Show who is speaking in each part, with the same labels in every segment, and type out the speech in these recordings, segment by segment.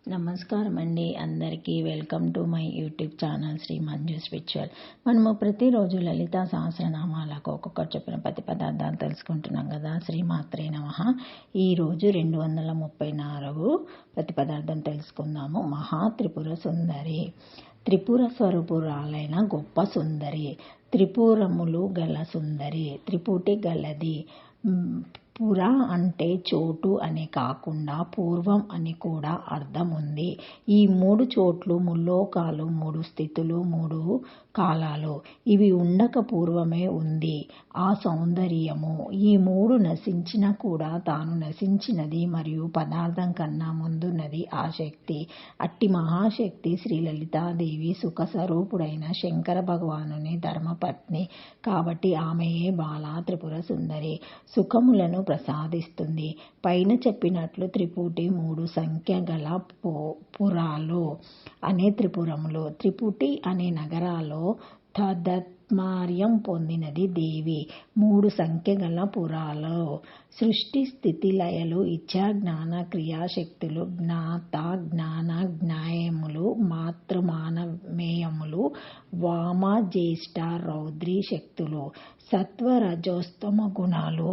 Speaker 1: నమస్కారం అండి అందరికీ. Welcome to my YouTube channel Shri Manju spiritual. మనము ప్రతిరోజు లలితా సహస్రనామాలకు ఒక్కొక్కటి చెప్పిన 10 పదార్థాలు తెలుసుకుంటున్నాం కదా. శ్రీమాత్రే నమః. ఈరోజు 234 ప్రతి పదార్థం తెలుసుకుందాము. మహా త్రిపుర సుందరి, త్రిపుర స్వరూపురాలైన గొప్ప సుందరి, త్రిపురములు గల సుందరి, త్రిపుటి గలది. పుర అంటే చోటు అని కాకుండా పూర్వం అని కూడా అర్థం ఉంది. ఈ 3 చోట్లు, ముల్లోకాలు, 3 స్థితులు, 3 కాలాలు, ఇవి ఉండక పూర్వమే ఉంది ఆ సౌందర్యము. ఈ 3 నశించినా కూడా తాను నశించినది మరియు పదార్థం కన్నా ముందున్నది ఆ శక్తి. అట్టి మహాశక్తి శ్రీ లలితాదేవి సుఖస్వరూపుడైన శంకర భగవానుని ధర్మపత్ని కాబట్టి ఆమెయే బాలా త్రిపుర సుందరి. సుఖములను ప్రసాదిస్తుంది. పైన చెప్పినట్లు త్రిపుటి 3 సంఖ్య గల పురాలు అనే త్రిపురములు. త్రిపుటి అనే నగరాల్లో తదత్మార్యం పొందినది దేవి. 3 సంఖ్య గల పురాలు సృష్టి స్థితి లయలు, ఇచ్ఛా జ్ఞాన క్రియాశక్తులు, జ్ఞాత జ్ఞాన జ్ఞాయములు, మాతృమానమేయములు, వామ జ్యేష్ఠ రౌద్రీ శక్తులు, సత్వ రజోస్తమ గుణాలు,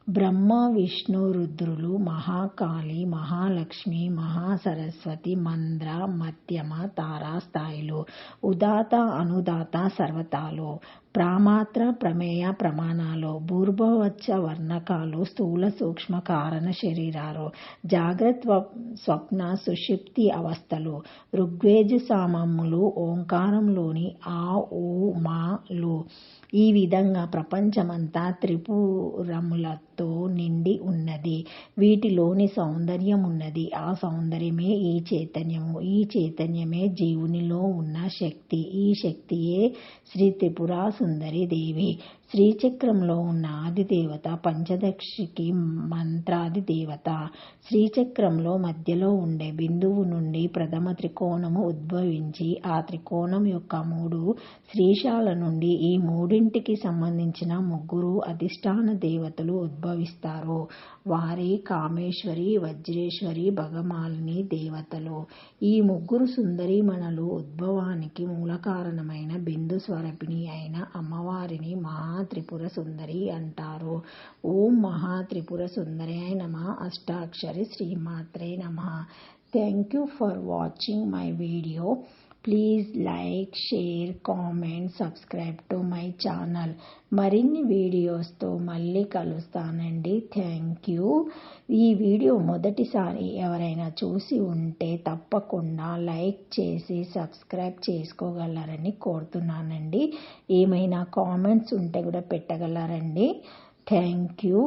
Speaker 1: బ్రహ్మ విష్ణు రుద్రులు, మహాకాళి, మహాలక్ష్మి, మహాసరస్వతి, మంద్ర మధ్యమ తారా స్థాయిలు, ఉదాత అనుదాత సర్వతాలు, ప్రామాత్ర ప్రమేయ ప్రమాణాలు, భూర్భవచ్చ వర్ణకాలు, స్థూల సూక్ష్మ కారణ శరీరాలు, జాగ్రత్త స్వప్న సుషుప్తి అవస్థలు, ఋగ్వేద సామములు, ఓంకారంలోని ఆ ఊ మాలు. ఈ విధంగా ప్రపంచమంతా త్రిపురములతో నిండి ఉన్నది. వీటిలోని సౌందర్యం ఉన్నది. ఆ సౌందర్యమే ఈ చైతన్యము. ఈ చైతన్యమే జీవునిలో ఉన్న శక్తి. ఈ శక్తియే శ్రీ త్రిపుర సుందరి దేవి. శ్రీచక్రంలో ఉన్న ఆదిదేవత, పంచదశికి మంత్రాది దేవత. శ్రీచక్రంలో మధ్యలో ఉండే బిందువు నుండి ప్రథమ త్రికోణము ఉద్భవించి ఆ త్రికోణం యొక్క 3 శీర్షాల నుండి ఈ 3ంటికి సంబంధించిన 3 అధిష్టాన దేవతలు ఉద్భవిస్తారు. వారి కామేశ్వరి, వజ్రేశ్వరి, భగమాలిని దేవతలు. ఈ 3 సుందరీమణులు ఉద్భవానికి మూలకారణమైన బిందు స్వరూపిణి అయిన అమ్మవారిని మహా త్రిపుర సుందరి అంటారు. ఓం మహా త్రిపుర సుందర్యాయ నమః. అష్టాక్షరి శ్రీమాత్రే నమః. Thank you for watching my video. Please like, share, comment, subscribe to my channel. మరిన్ని వీడియోస్తో మళ్ళీ కలుస్తానండి. Thank you. ఈ వీడియో మొదటిసారి ఎవరైనా చూసి ఉంటే తప్పకుండా లైక్ చేసి సబ్స్క్రైబ్ చేసుకోగలరని కోరుతున్నానండి. ఏమైనా కామెంట్స్ ఉంటే కూడా పెట్టగలరండి. Thank you.